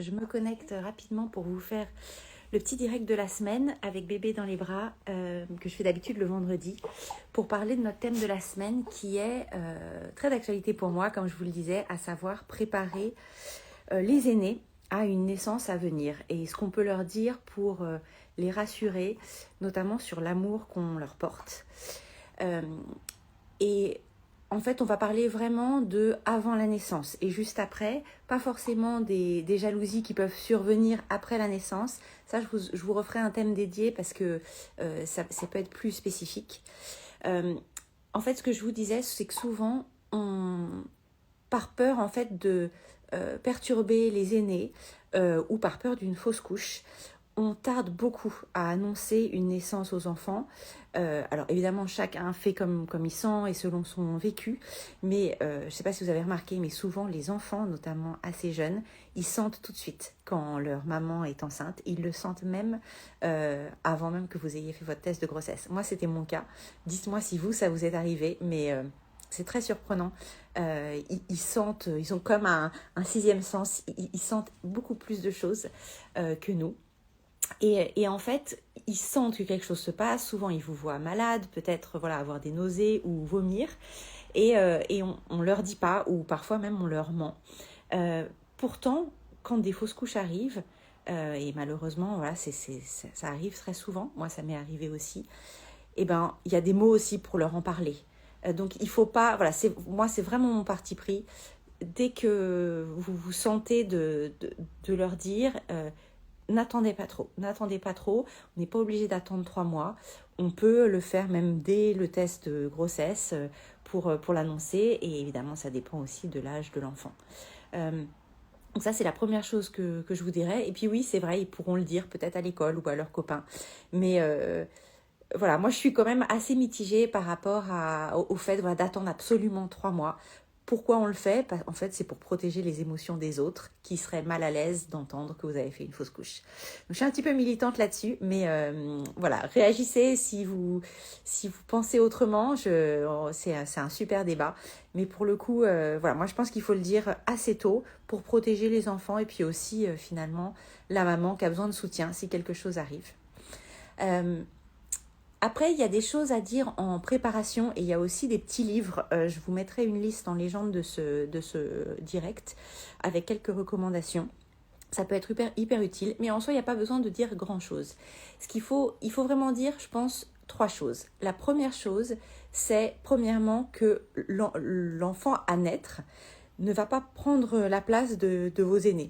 Je me connecte rapidement pour vous faire le petit direct de la semaine avec bébé dans les bras que je fais d'habitude le vendredi pour parler de notre thème de la semaine qui est très d'actualité pour moi, comme je vous le disais, à savoir préparer les aînés à une naissance à venir et ce qu'on peut leur dire pour les rassurer, notamment sur l'amour qu'on leur porte. Et en fait, on va parler vraiment de avant la naissance et juste après, pas forcément des jalousies qui peuvent survenir après la naissance. Ça, je vous referai un thème dédié parce que ça peut être plus spécifique. En fait, ce que je vous disais, c'est que souvent, par peur en fait de perturber les aînés ou par peur d'une fausse couche, on tarde beaucoup à annoncer une naissance aux enfants. Alors évidemment, chacun fait comme il sent et selon son vécu. Mais je ne sais pas si vous avez remarqué, mais souvent les enfants, notamment assez jeunes, ils sentent tout de suite quand leur maman est enceinte. Ils le sentent même avant même que vous ayez fait votre test de grossesse. Moi, c'était mon cas. Dites-moi si vous, ça vous est arrivé. Mais c'est très surprenant. Ils sentent, ils ont comme un sixième sens. Ils sentent beaucoup plus de choses que nous. Et en fait, ils sentent que quelque chose se passe. Souvent, ils vous voient malade, peut-être avoir des nausées ou vomir. Et on ne leur dit pas, ou parfois même on leur ment. Pourtant, quand des fausses couches arrivent, et malheureusement, ça arrive très souvent, moi ça m'est arrivé aussi, et ben, il y a des mots aussi pour leur en parler. Donc il ne faut pas, moi c'est vraiment mon parti pris. Dès que vous vous sentez de leur dire... N'attendez pas trop. On n'est pas obligé d'attendre 3 mois. On peut le faire même dès le test de grossesse pour l'annoncer. Et évidemment, ça dépend aussi de l'âge de l'enfant. Donc ça, c'est la première chose que je vous dirais. Et puis oui, c'est vrai, ils pourront le dire peut-être à l'école ou à leurs copains. Mais moi, je suis quand même assez mitigée par rapport au fait d'attendre absolument 3 mois. Pourquoi on le fait? En fait, c'est pour protéger les émotions des autres qui seraient mal à l'aise d'entendre que vous avez fait une fausse couche. Donc, je suis un petit peu militante là-dessus, mais réagissez si vous pensez autrement. C'est un super débat. Mais pour le coup, moi, je pense qu'il faut le dire assez tôt pour protéger les enfants et puis aussi, finalement, la maman qui a besoin de soutien si quelque chose arrive. Après, il y a des choses à dire en préparation et il y a aussi des petits livres. Je vous mettrai une liste en légende de ce direct avec quelques recommandations. Ça peut être hyper utile, mais en soi, il n'y a pas besoin de dire grand-chose. Il faut vraiment dire, je pense, 3 choses. La première chose, c'est premièrement que l'enfant à naître ne va pas prendre la place de vos aînés.